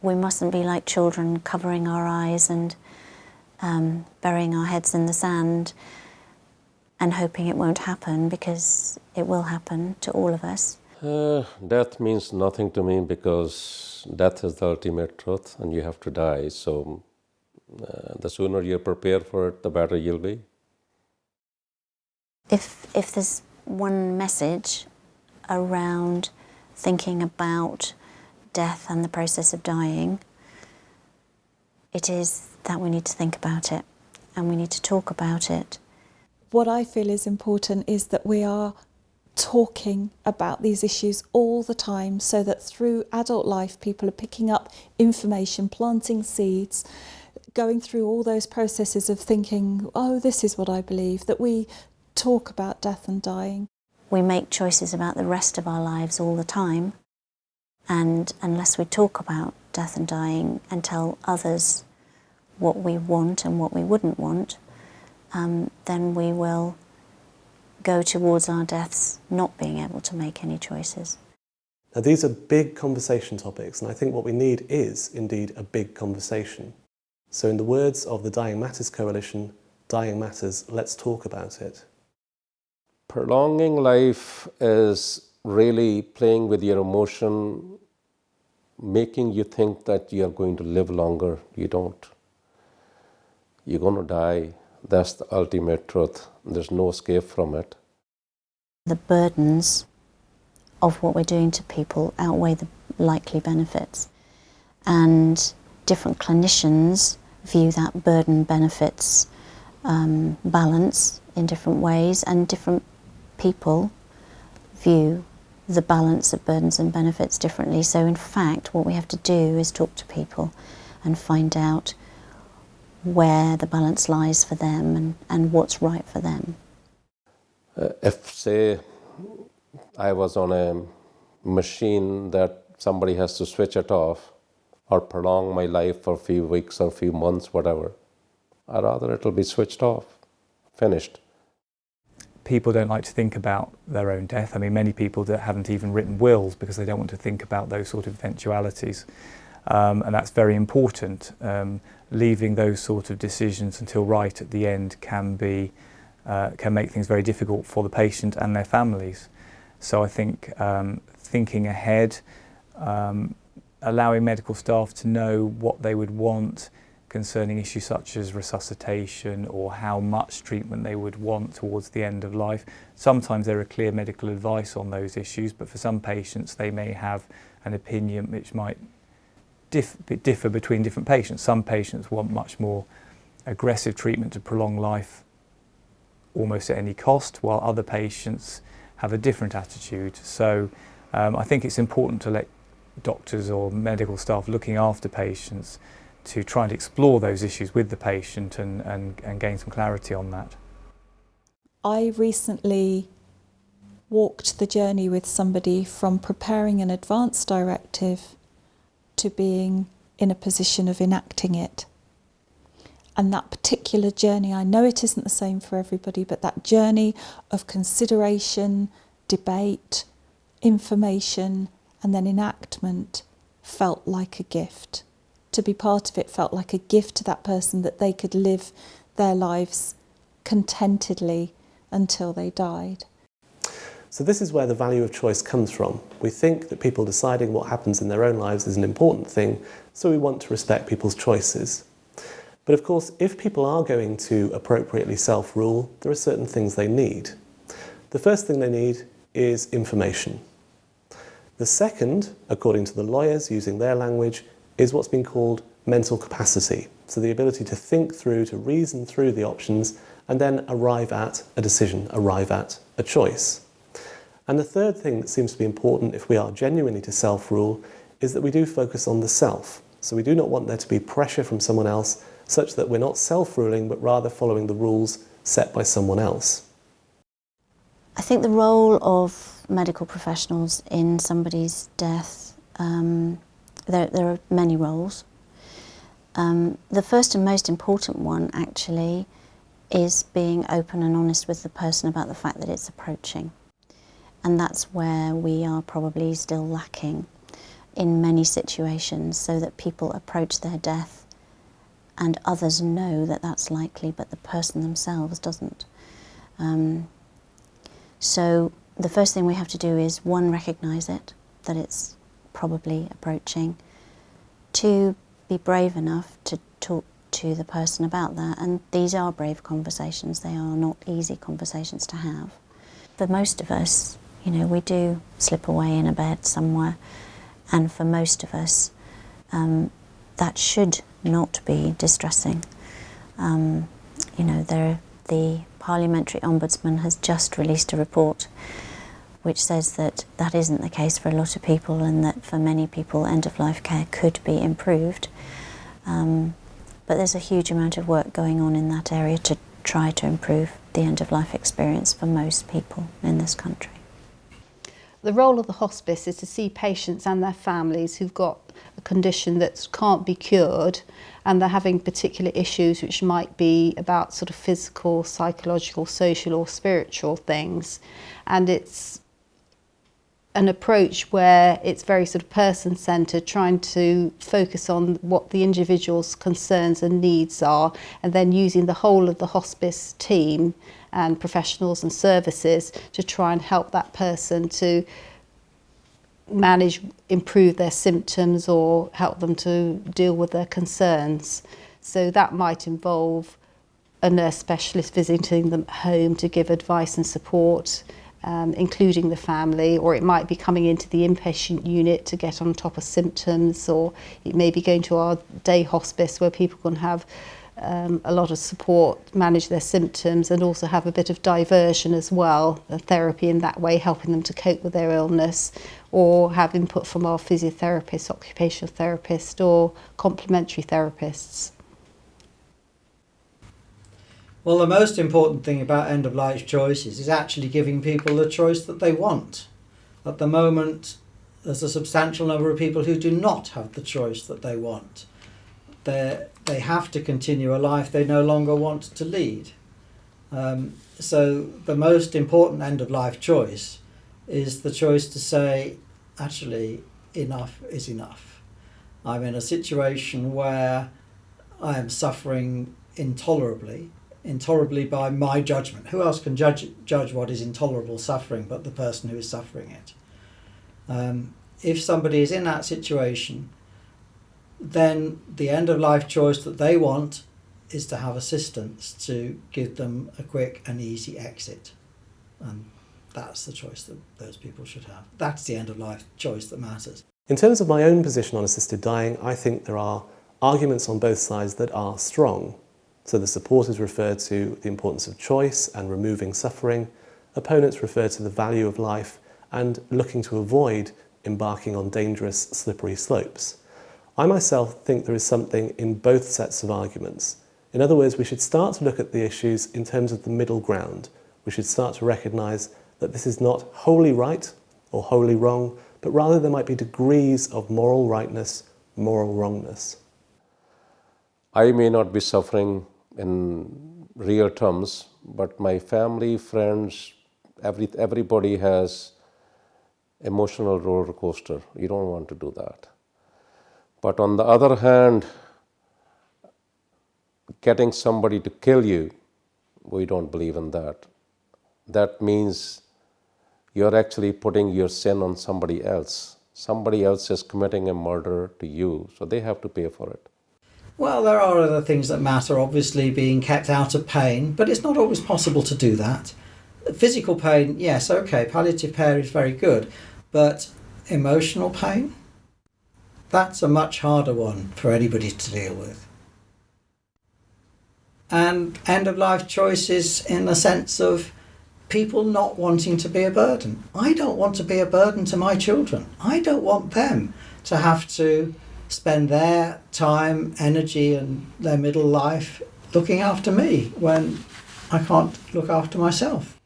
we mustn't be like children, covering our eyes and burying our heads in the sand and hoping it won't happen, because it will happen to all of us. Death means nothing to me, because death is the ultimate truth and you have to die. So the sooner you're prepared for it, the better you'll be. If there's one message around thinking about death and the process of dying, it is that we need to think about it and we need to talk about it. What I feel is important is that we are talking about these issues all the time, so that through adult life people are picking up information, planting seeds, going through all those processes of thinking, oh, this is what I believe, that we talk about death and dying. We make choices about the rest of our lives all the time, and unless we talk about death and dying and tell others what we want and what we wouldn't want, then we will go towards our deaths not being able to make any choices. Now, these are big conversation topics, and I think what we need is indeed a big conversation. So in the words of the Dying Matters Coalition, dying matters, let's talk about it. Prolonging life is really playing with your emotion, making you think that you're going to live longer. You don't. You're going to die. That's the ultimate truth. There's no escape from it. The burdens of what we're doing to people outweigh the likely benefits. And different clinicians view that burden-benefits balance in different ways, and different people view the balance of burdens and benefits differently. So in fact, what we have to do is talk to people and find out where the balance lies for them and what's right for them. If, say, I was on a machine that somebody has to switch it off or prolong my life for a few weeks or a few months, whatever, I'd rather it'll be switched off, finished. People don't like to think about their own death. I mean, many people that haven't even written wills because they don't want to think about those sort of eventualities. And that's very important. Leaving those sort of decisions until right at the end can make things very difficult for the patient and their families. So I think thinking ahead, allowing medical staff to know what they would want concerning issues such as resuscitation or how much treatment they would want towards the end of life. Sometimes there are clear medical advice on those issues, but for some patients they may have an opinion which might differ between different patients. Some patients want much more aggressive treatment to prolong life almost at any cost, while other patients have a different attitude. So I think it's important to let doctors or medical staff looking after patients to try and explore those issues with the patient and gain some clarity on that. I recently walked the journey with somebody from preparing an advance directive to being in a position of enacting it. And that particular journey, I know it isn't the same for everybody, but that journey of consideration, debate, information, and then enactment felt like a gift. To be part of it felt like a gift to that person, that they could live their lives contentedly until they died. So this is where the value of choice comes from. We think that people deciding what happens in their own lives is an important thing, so we want to respect people's choices. But of course, if people are going to appropriately self-rule, there are certain things they need. The first thing they need is information. The second, according to the lawyers using their language, is what's been called mental capacity. So the ability to think through, to reason through the options, and then arrive at a decision, arrive at a choice. And the third thing that seems to be important if we are genuinely to self-rule is that we do focus on the self. So we do not want there to be pressure from someone else such that we're not self-ruling but rather following the rules set by someone else. I think the role of medical professionals in somebody's death, there are many roles. The first and most important one actually is being open and honest with the person about the fact that it's approaching. And that's where we are probably still lacking. in many situations, so that people approach their death and others know that that's likely, but the person themselves doesn't. So the first thing we have to do is, one, recognise it, that it's probably approaching. Two, be brave enough to talk to the person about that. And these are brave conversations. They are not easy conversations to have. For most of us, you know, we do slip away in a bed somewhere. And for most of us, that should not be distressing. You know, the Parliamentary Ombudsman has just released a report which says that that isn't the case for a lot of people, and that for many people end-of-life care could be improved. But there's a huge amount of work going on in that area to try to improve the end-of-life experience for most people in this country. The role of the hospice is to see patients and their families who've got a condition that can't be cured, and they're having particular issues which might be about sort of physical, psychological, social or spiritual things. And it's an approach where it's very sort of person-centred, trying to focus on what the individual's concerns and needs are, and then using the whole of the hospice team and professionals and services to try and help that person to manage, improve their symptoms or help them to deal with their concerns. So that might involve a nurse specialist visiting them at home to give advice and support, including the family, or it might be coming into the inpatient unit to get on top of symptoms, or it may be going to our day hospice where people can have a lot of support, manage their symptoms, and also have a bit of diversion as well, therapy in that way, helping them to cope with their illness, or have input from our physiotherapists, occupational therapists, or complementary therapists. Well, the most important thing about end-of-life choices is actually giving people the choice that they want. At the moment, there's a substantial number of people who do not have the choice that they want. They have to continue a life they no longer want to lead. So the most important end-of-life choice is the choice to say, actually, enough is enough. I'm in a situation where I am suffering intolerably by my judgment. Who else can judge what is intolerable suffering but the person who is suffering it? If somebody is in that situation, then the end-of-life choice that they want is to have assistance to give them a quick and easy exit. And that's the choice that those people should have. That's the end-of-life choice that matters. In terms of my own position on assisted dying, I think there are arguments on both sides that are strong. So the supporters refer to the importance of choice and removing suffering. Opponents refer to the value of life and looking to avoid embarking on dangerous, slippery slopes. I myself think there is something in both sets of arguments. In other words, we should start to look at the issues in terms of the middle ground. We should start to recognise that this is not wholly right or wholly wrong, but rather there might be degrees of moral rightness, moral wrongness. I may not be suffering in real terms, but my family, friends, everybody has emotional roller coaster. You don't want to do that. But on the other hand, getting somebody to kill you, we don't believe in that. That means you're actually putting your sin on somebody else. Somebody else is committing a murder to you, so they have to pay for it. Well, there are other things that matter, obviously being kept out of pain, but it's not always possible to do that. Physical pain, yes, okay, palliative care is very good, but emotional pain? That's a much harder one for anybody to deal with. And end-of-life choices in the sense of people not wanting to be a burden. I don't want to be a burden to my children. I don't want them to have to spend their time, energy and their middle life looking after me when I can't look after myself.